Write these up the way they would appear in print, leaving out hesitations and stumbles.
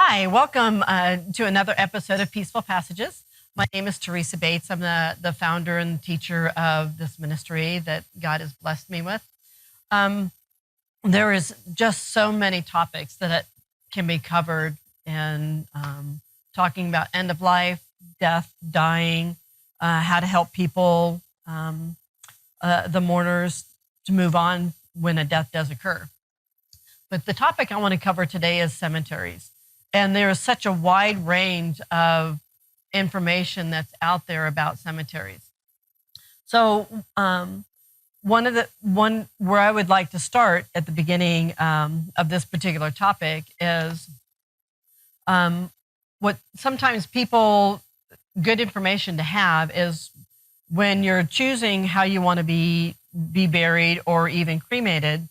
Hi, welcome to another episode of Peaceful Passages. My name is Theresa Bates. I'm the founder and teacher of this ministry that God has blessed me with. There is just so many topics that can be covered in talking about end of life, death, dying, how to help people, the mourners, to move on when a death does occur. But the topic I want to cover today is cemeteries. And there is such a wide range of information that's out there about cemeteries. So one where I would like to start at the beginning of this particular topic is what sometimes good information to have is when you're choosing how you want to be buried or even cremated.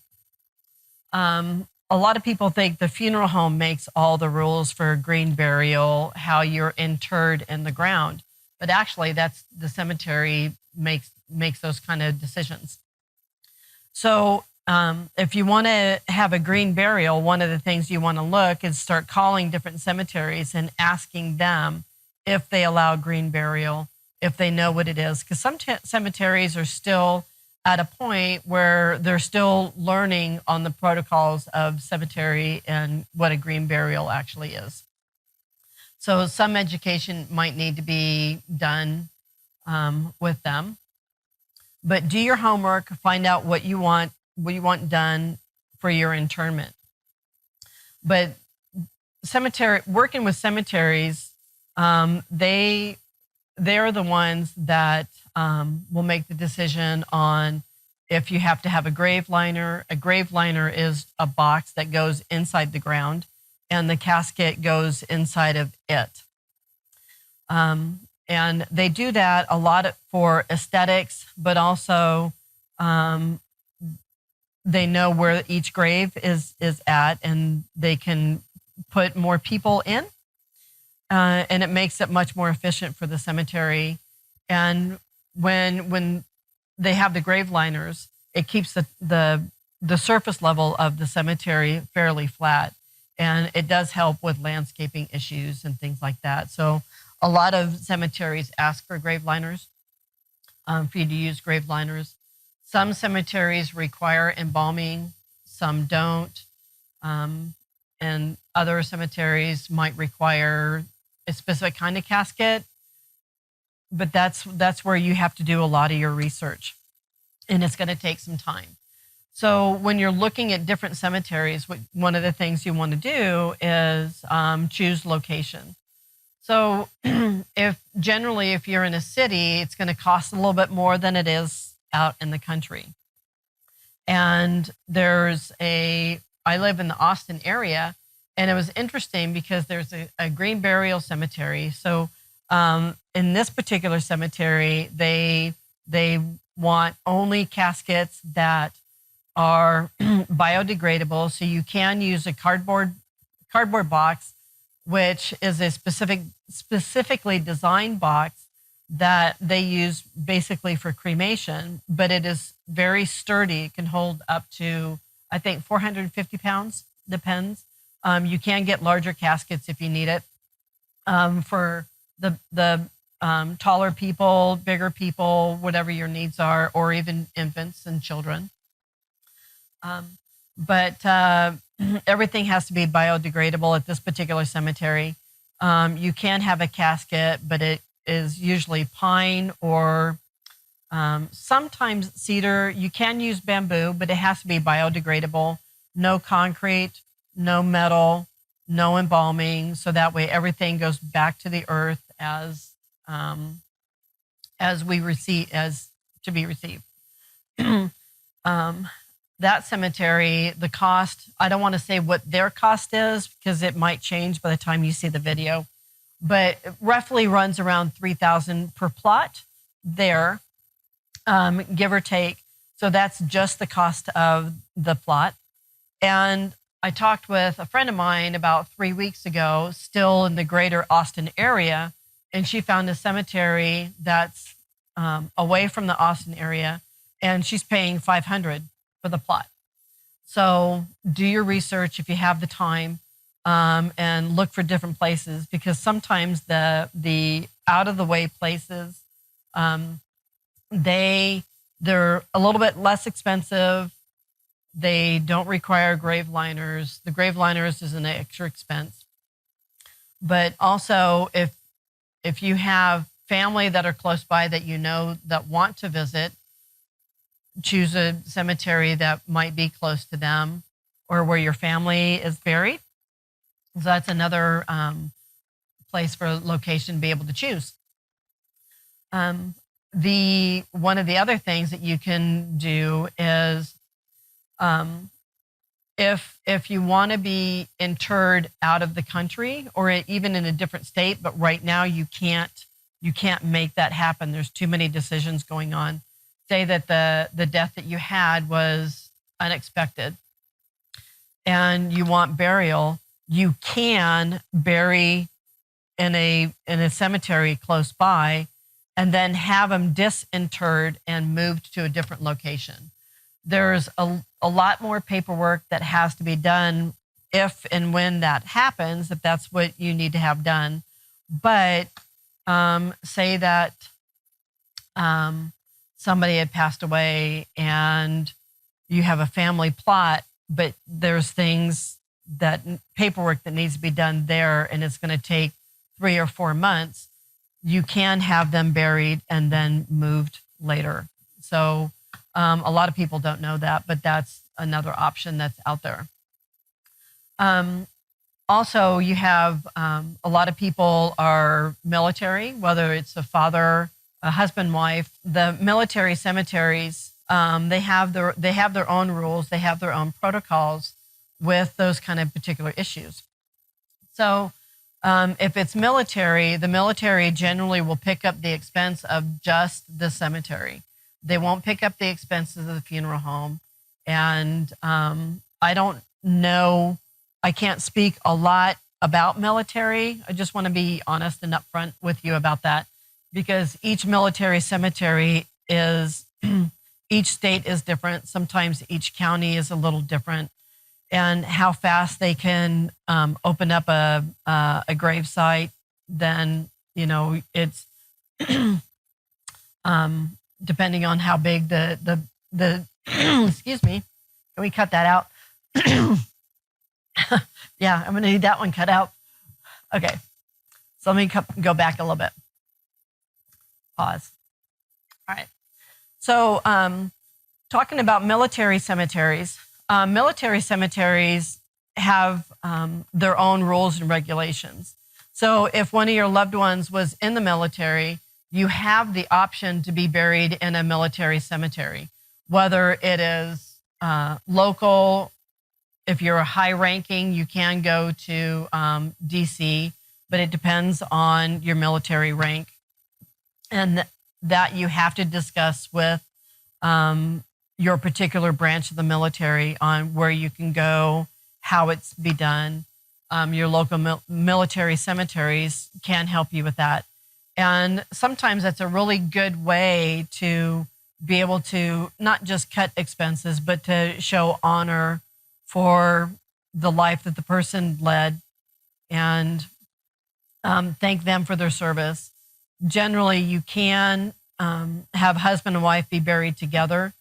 A lot of people think the funeral home makes all the rules for green burial, how you're interred in the ground. But actually, that's the cemetery makes those kind of decisions. So if you want to have a green burial, one of the things you want to look is start calling different cemeteries and asking them if they allow green burial, if they know what it is. Because some cemeteries are still at a point where they're still learning on the protocols of cemetery and what a green burial actually is. So some education might need to be done with them. But do your homework, find out what you want done for your internment. But working with cemeteries, they're the ones that will make the decision on if you have to have a grave liner. A grave liner is a box that goes inside the ground, and the casket goes inside of it. And they do that a lot for aesthetics, but also they know where each grave is at, and they can put more people in, and it makes it much more efficient for the cemetery. And when they have the grave liners, it keeps the surface level of the cemetery fairly flat, and it does help with landscaping issues and things like that. So a lot of cemeteries ask for grave liners, for you to use grave liners. Some cemeteries require embalming, some don't, and other cemeteries might require a specific kind of casket. But that's where you have to do a lot of your research, and it's going to take some time. So when you're looking at different cemeteries, one of the things you want to do is choose location. So if you're in a city, it's going to cost a little bit more than it is out in the country. And I live in the Austin area, and it was interesting because there's a green burial cemetery. So in this particular cemetery, they want only caskets that are biodegradable. So you can use a cardboard box, which is a specifically designed box that they use basically for cremation, but it is very sturdy. It can hold up to, I think, 450 pounds, depends. You can get larger caskets if you need it for the taller people, bigger people, whatever your needs are, or even infants and children. But everything has to be biodegradable at this particular cemetery. You can have a casket, but it is usually pine or sometimes cedar. You can use bamboo, but it has to be biodegradable. No concrete, no metal, no embalming. So that way everything goes back to the earth as to be received. That cemetery, the cost, I don't want to say what their cost is because it might change by the time you see the video, but it roughly runs around $3,000 per plot there, give or take. So that's just the cost of the plot. And I talked with a friend of mine about 3 weeks ago, still in the greater Austin area, and she found a cemetery that's away from the Austin area, and she's paying $500 for the plot. So do your research if you have the time. and look for different places, because sometimes the out of the way places, um, they're a little bit less expensive. They don't require grave liners. The grave liners is an extra expense. But also, if you have family that are close by that you know that want to visit, choose a cemetery that might be close to them or where your family is buried. So that's another place for location to be able to choose. One of the other things that you can do is, if you want to be interred out of the country or even in a different state, but right now you can't make that happen. There's too many decisions going on. Say that the death that you had was unexpected and you want burial, you can bury in a cemetery close by and then have them disinterred and moved to a different location. There's a lot more paperwork that has to be done if and when that happens, if that's what you need to have done. But say that somebody had passed away and you have a family plot, but there's paperwork that needs to be done there, and it's going to take 3 or 4 months. You can have them buried and then moved later. So a lot of people don't know that, but that's another option that's out there. Also, you have a lot of people are military, whether it's a father, a husband, wife. The military cemeteries, they have their own rules, they have their own protocols with those kind of particular issues. So if it's military, the military generally will pick up the expense of just the cemetery. They won't pick up the expenses of the funeral home. And I don't know, I can't speak a lot about military. I just want to be honest and upfront with you about that, because each military cemetery is, each state is different. Sometimes each county is a little different. And how fast they can open up a grave site, then, it's depending on how big the excuse me, can we cut that out? Yeah, I'm going to need that one cut out. Okay, so let me go back a little bit. Pause. All right. So talking about military cemeteries, military cemeteries have their own rules and regulations. So if one of your loved ones was in the military, you have the option to be buried in a military cemetery, whether it is local. If you're a high ranking, you can go to DC, but it depends on your military rank. And that you have to discuss with your particular branch of the military on where you can go, how it's be done. Your local military cemeteries can help you with that. And sometimes that's a really good way to be able to not just cut expenses, but to show honor for the life that the person led and thank them for their service. Generally, you can have husband and wife be buried together.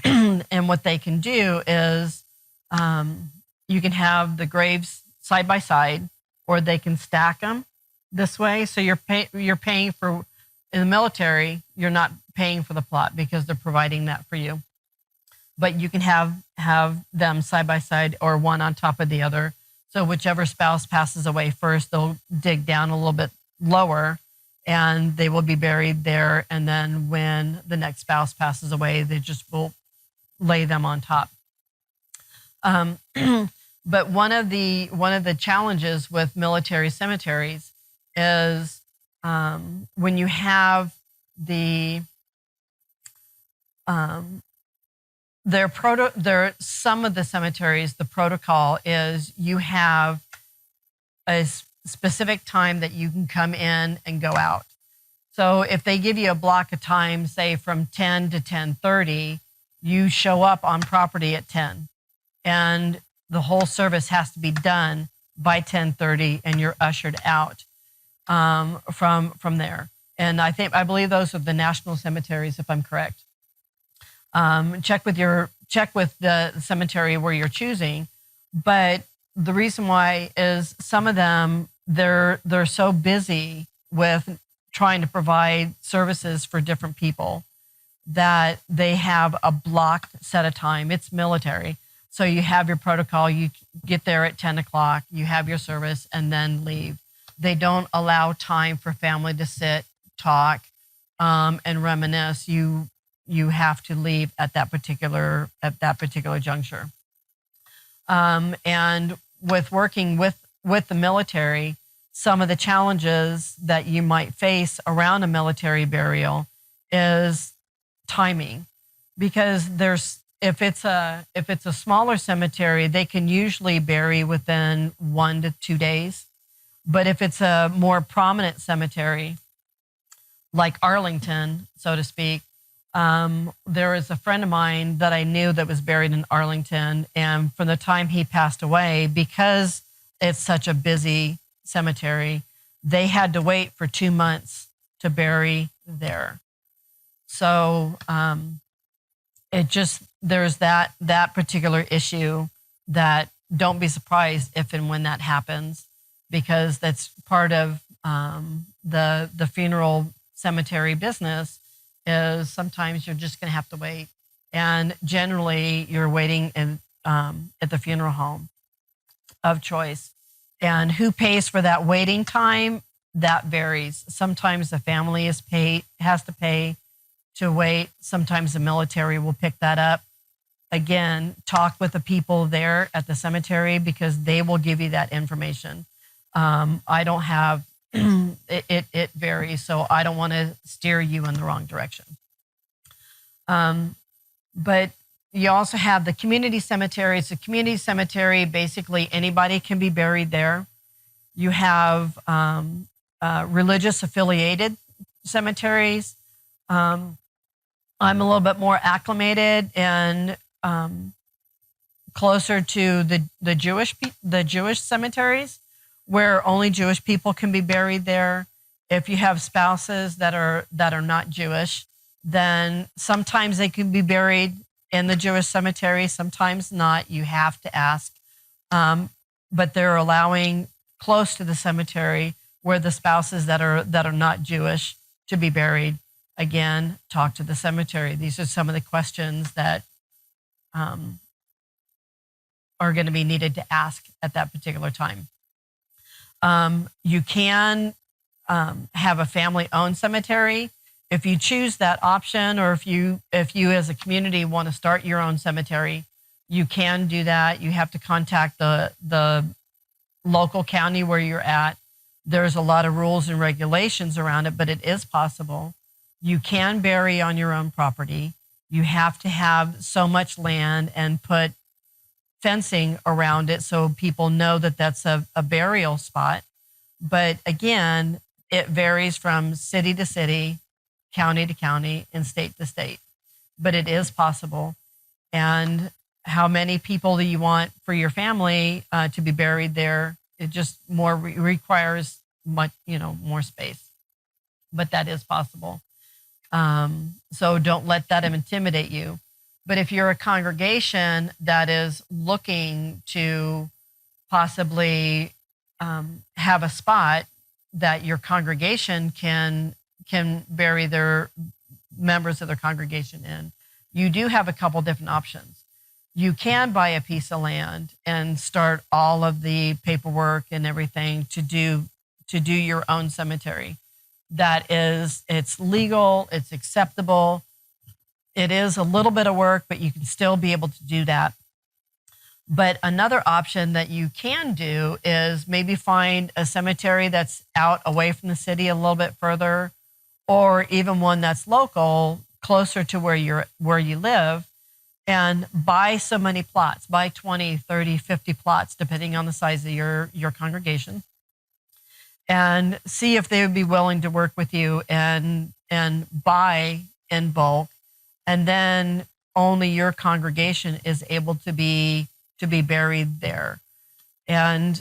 And what they can do is you can have the graves side by side, or they can stack them this way. So you're paying for, in the military, you're not paying for the plot because they're providing that for you. But you can have them side by side or one on top of the other. So whichever spouse passes away first, they'll dig down a little bit lower and they will be buried there. And then when the next spouse passes away, they just will lay them on top. But one of the challenges with military cemeteries is when you have some of the cemeteries, the protocol is you have a specific time that you can come in and go out. So if they give you a block of time, say from 10 to 10:30, you show up on property at 10, and the whole service has to be done by 10:30, and you're ushered out from there. And I believe those are the national cemeteries, if I'm correct. Check with the cemetery where you're choosing, but the reason why is some of them they're so busy with trying to provide services for different people that they have a blocked set of time. It's military. So you have your protocol, you get there at 10 o'clock, you have your service, and then leave. They don't allow time for family to sit, talk, and reminisce. You have to leave at that particular juncture. And with working with the military, some of the challenges that you might face around a military burial is timing, because if it's a smaller cemetery, they can usually bury within 1 to 2 days. But if it's a more prominent cemetery, like Arlington, so to speak, there is a friend of mine that I knew that was buried in Arlington, and from the time he passed away, because it's such a busy cemetery, they had to wait for 2 months to bury there. So there's that particular issue that don't be surprised if and when that happens, because that's part of the funeral cemetery business. Is sometimes you're just going to have to wait, and generally you're waiting at the funeral home of choice. And who pays for that waiting time? That varies. Sometimes the family has to pay to wait. Sometimes the military will pick that up. Again, talk with the people there at the cemetery, because they will give you that information. I don't have it varies, so I don't want to steer you in the wrong direction. But you also have the community cemeteries. The community cemetery, basically anybody can be buried there. You have religious affiliated cemeteries. I'm a little bit more acclimated and closer to the Jewish cemeteries, where only Jewish people can be buried there. If you have spouses that are not Jewish, then sometimes they can be buried in the Jewish cemetery, sometimes not. You have to ask. But they're allowing close to the cemetery where the spouses that are not Jewish to be buried. Again, talk to the cemetery. These are some of the questions that are going to be needed to ask at that particular time. You can have a family-owned cemetery if you choose that option, or if you as a community want to start your own cemetery. You can do that. You have to contact the local county where you're at. There's a lot of rules and regulations around it, but it is possible. You can bury on your own property. You have to have so much land and put fencing around it so people know that that's a burial spot. But again, it varies from city to city, county to county, and state to state. But it is possible. And how many people do you want for your family to be buried there? It just requires much, more space. But that is possible. So don't let that intimidate you. But if you're a congregation that is looking to possibly have a spot that your congregation can bury their members of their congregation in, you do have a couple different options. You can buy a piece of land and start all of the paperwork and everything to do your own cemetery. It's legal, it's acceptable. It is a little bit of work, but you can still be able to do that. But another option that you can do is maybe find a cemetery that's out away from the city a little bit further, or even one that's local, closer to where you live, and buy so many plots, buy 20, 30, 50 plots, depending on the size of your congregation, and see if they would be willing to work with you and buy in bulk. And then only your congregation is able to be buried there. And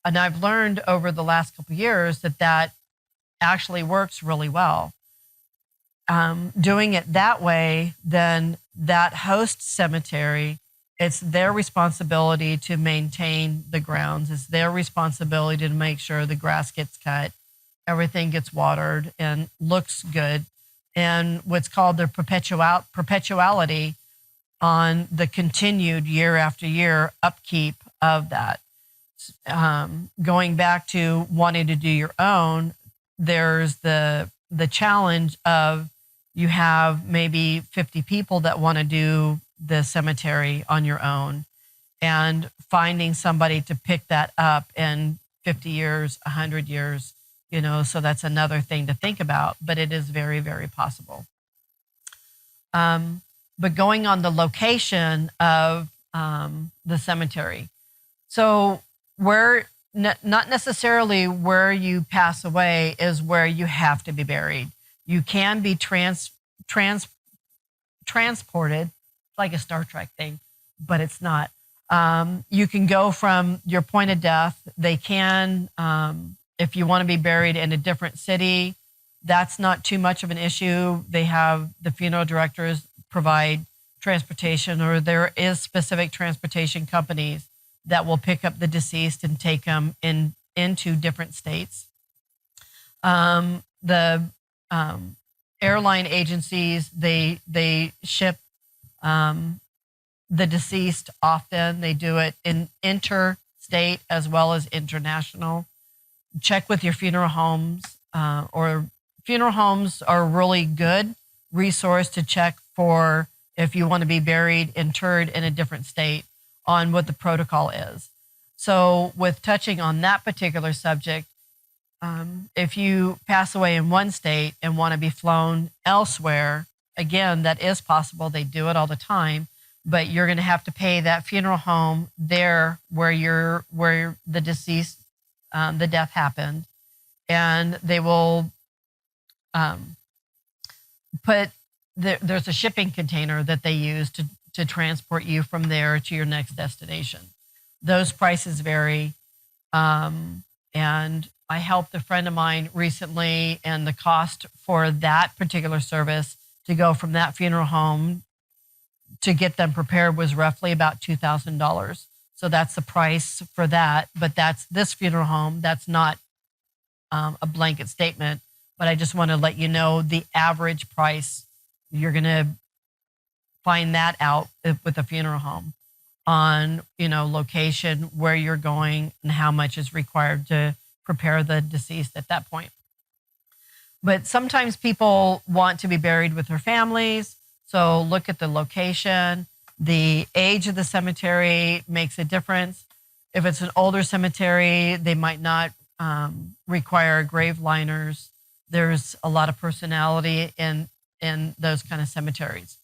and I've learned over the last couple of years that actually works really well. Doing it that way, then that host cemetery, it's their responsibility to maintain the grounds. It's their responsibility to make sure the grass gets cut, everything gets watered and looks good. And what's called the perpetuality on the continued year after year upkeep of that. Going back to wanting to do your own, there's the challenge of you have maybe 50 people that want to do the cemetery on your own, and finding somebody to pick that up in 50 years, 100 years, so that's another thing to think about, but it is very, very possible. But going on the location of the cemetery. So where, not necessarily where you pass away is where you have to be buried. You can be transported, like a Star Trek thing, but it's not. You can go from your point of death. They can, if you want to be buried in a different city, that's not too much of an issue. They have the funeral directors provide transportation, or there is specific transportation companies that will pick up the deceased and take them into different states. The airline agencies, they ship the deceased often. They do it in interstate as well as international. Check with your funeral homes, or funeral homes are a really good resource to check for if you want to be interred in a different state, on what the protocol is. So with touching on that particular subject, if you pass away in one state and want to be flown elsewhere, again, that is possible. They do it all the time, but you're going to have to pay that funeral home there where the deceased, the death happened, and they will there's a shipping container that they use to transport you from there to your next destination. Those prices vary. And I helped a friend of mine recently, and the cost for that particular service to go from that funeral home to get them prepared was roughly about $2,000. So that's the price for that. But that's this funeral home. That's not a blanket statement, but I just want to let you know the average price. You're going to find that out with a funeral home on, location, where you're going, and how much is required to prepare the deceased at that point. But sometimes people want to be buried with their families. So look at the location. The age of the cemetery makes a difference. If it's an older cemetery, they might not require grave liners. There's a lot of personality in those kind of cemeteries.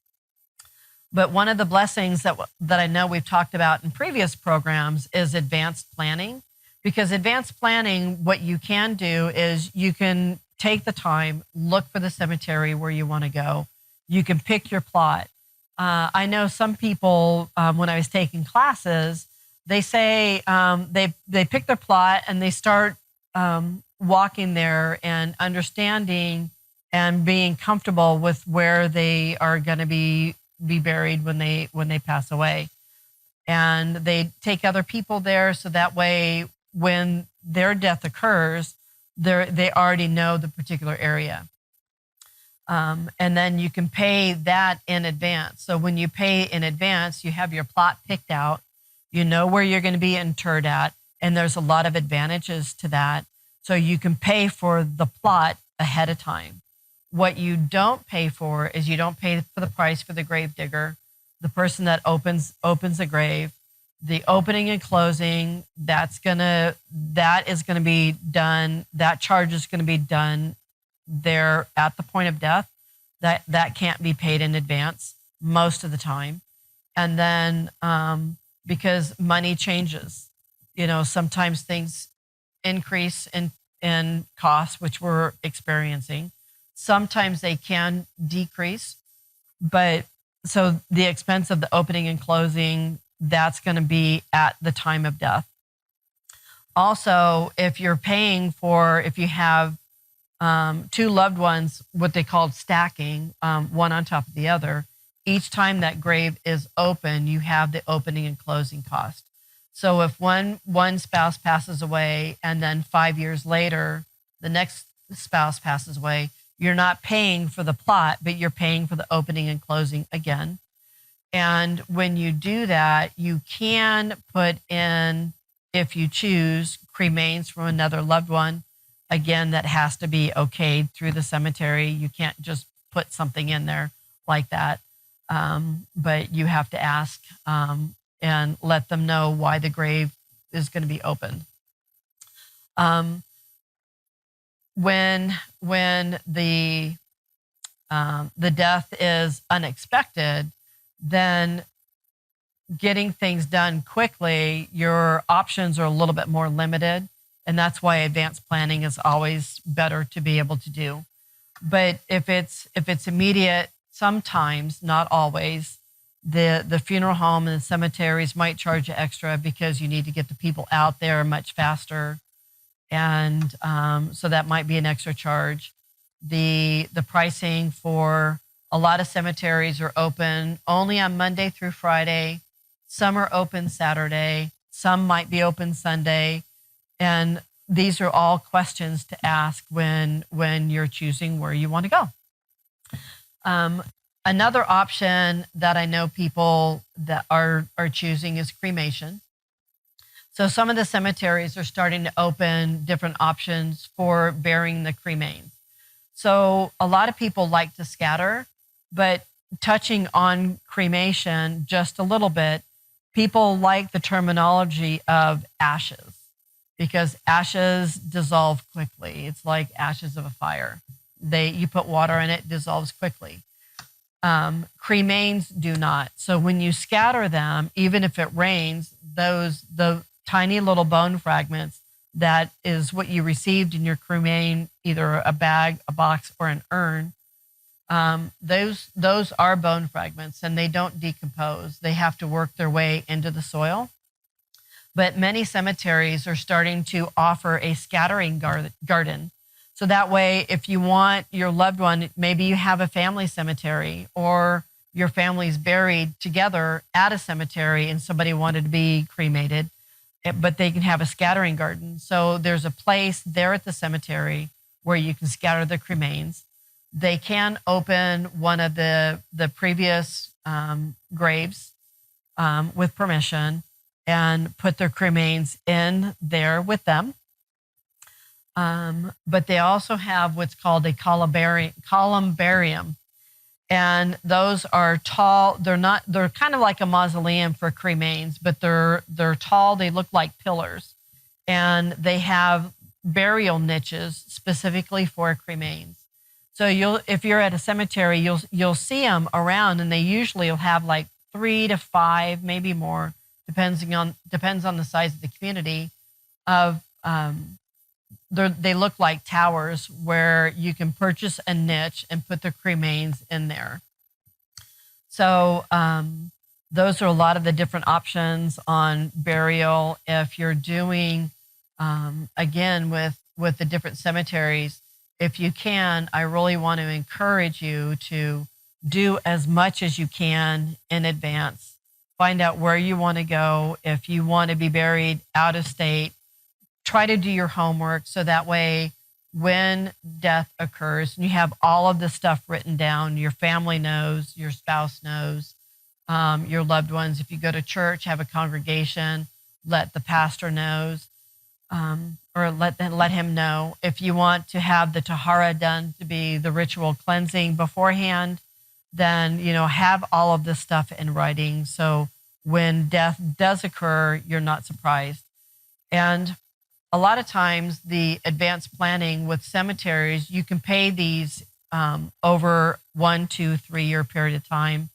But one of the blessings that I know we've talked about in previous programs is advanced planning. Because advanced planning, what you can do is you can take the time, look for the cemetery where you want to go. You can pick your plot. I know some people, when I was taking classes, they say they pick their plot and they start walking there and understanding and being comfortable with where they are going to be buried when they pass away. And they take other people there, so that way when their death occurs, they already know the particular area. And then you can pay that in advance. So when you pay in advance, you have your plot picked out, you know where you're going to be interred at, and there's a lot of advantages to that. So you can pay for the plot ahead of time. What you don't pay for is you don't pay for the price for the grave digger, the person that opens a grave. The opening and closing, that is going to be done. That charge is going to be done there at the point of death. That can't be paid in advance most of the time. And then because money changes, sometimes things increase in costs, which we're experiencing. Sometimes they can decrease, but so the expense of the opening and closing, that's going to be at the time of death. Also, if you're paying for, if you have two loved ones, what they called stacking, one on top of the other, each time that grave is open, you have the opening and closing cost. So if one spouse passes away and then 5 years later, the next spouse passes away, you're not paying for the plot, but you're paying for the opening and closing again. And when you do that, you can put in, if you choose, cremains from another loved one. Again, that has to be okayed through the cemetery. You can't just put something in there like that. But you have to ask and let them know why the grave is going to be opened. When the death is unexpected, then getting things done quickly, your options are a little bit more limited. And that's why advanced planning is always better to be able to do. But if it's immediate, sometimes, not always, the funeral home and the cemeteries might charge you extra because you need to get the people out there much faster. And so that might be an extra charge. The pricing for a lot of cemeteries are open only on Monday through Friday. Some are open Saturday. Some might be open Sunday. And these are all questions to ask when you're choosing where you want to go. Another option that I know people that are choosing is cremation. So some of the cemeteries are starting to open different options for burying the cremains. So a lot of people like to scatter, but touching on cremation just a little bit, people like the terminology of ashes because ashes dissolve quickly. It's like ashes of a fire. You put water in it, dissolves quickly. Cremains do not. So when you scatter them, even if it rains, the tiny little bone fragments, that is what you received in your cremain, either a bag, a box, or an urn. Those are bone fragments and they don't decompose. They have to work their way into the soil. But many cemeteries are starting to offer a scattering garden. So that way, if you want your loved one, maybe you have a family cemetery or your family's buried together at a cemetery and somebody wanted to be cremated, but they can have a scattering garden. So there's a place there at the cemetery where you can scatter the cremains. They can open one of the previous graves with permission and put their cremains in there with them. But they also have what's called a columbarium. And those are tall. They're kind of like a mausoleum for cremains, but they're tall. They look like pillars. And they have burial niches specifically for cremains. So if you're at a cemetery, you'll see them around, and they usually will have like 3 to 5, maybe more, depends on the size of the community. They look like towers where you can purchase a niche and put the cremains in there. So those are a lot of the different options on burial. If you're doing, again, with the different cemeteries, if you can, I really want to encourage you to do as much as you can in advance. Find out where you want to go. If you want to be buried out of state, try to do your homework so that way when death occurs and you have all of this stuff written down, your family knows, your spouse knows, your loved ones. If you go to church, have a congregation, let the pastor knows, or let him know. If you want to have the tahara done to be the ritual cleansing beforehand, then have all of this stuff in writing. So when death does occur, you're not surprised. And a lot of times the advanced planning with cemeteries, you can pay these over 1, 2, 3 year period of time.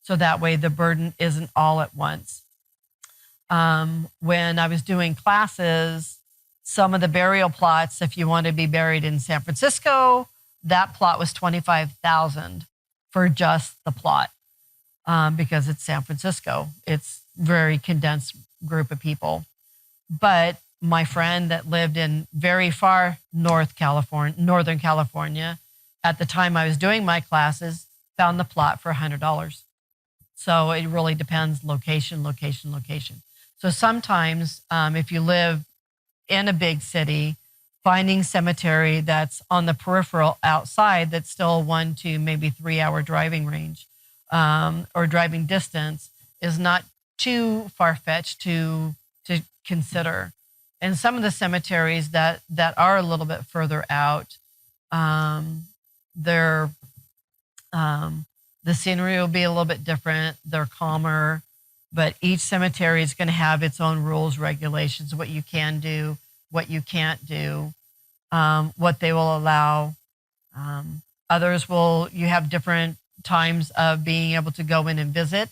So that way the burden isn't all at once. When I was doing classes, some of the burial plots, if you want to be buried in San Francisco, that plot was $25,000 for just the plot because it's San Francisco. It's very condensed group of people. But my friend that lived in very far Northern California, at the time I was doing my classes, found the plot for $100. So it really depends location, location, location. So sometimes if you live in a big city, finding cemetery that's on the peripheral outside that's still 1 to maybe 3 hour driving range or driving distance is not too far-fetched to consider. And some of the cemeteries that are a little bit further out, they're the scenery will be a little bit different. They're calmer, but each cemetery is going to have its own rules, regulations, what you can do, what you can't do, what they will allow. Others will, you have different times of being able to go in and visit.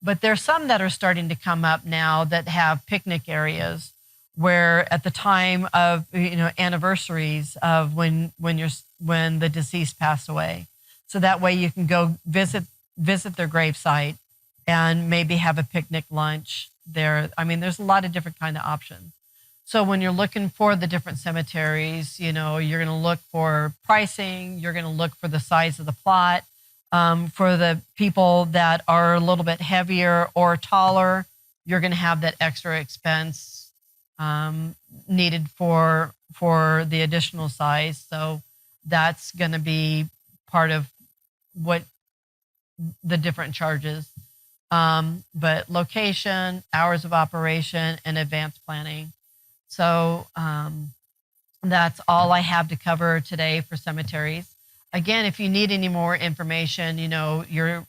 But there's some that are starting to come up now that have picnic areas where at the time of anniversaries of when the deceased passed away. So that way you can go visit their gravesite and maybe have a picnic lunch there. I mean, there's a lot of different kind of options. So when you're looking for the different cemeteries, you're going to look for pricing, you're going to look for the size of the plot. For the people that are a little bit heavier or taller, you're going to have that extra expense needed for the additional size. So that's going to be part of what the different charges. But location, hours of operation, and advanced planning. So that's all I have to cover today for cemeteries. Again, if you need any more information, your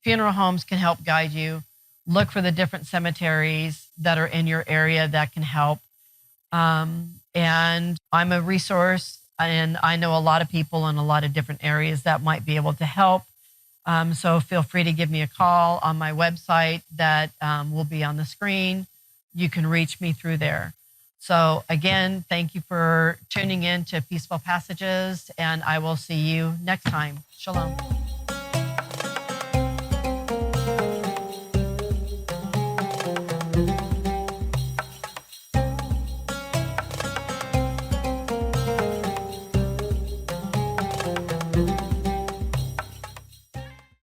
funeral homes can help guide you. Look for the different cemeteries that are in your area that can help. And I'm a resource, and I know a lot of people in a lot of different areas that might be able to help. So feel free to give me a call on my website that will be on the screen. You can reach me through there. So again, thank you for tuning in to Peaceful Passages, and I will see you next time. Shalom.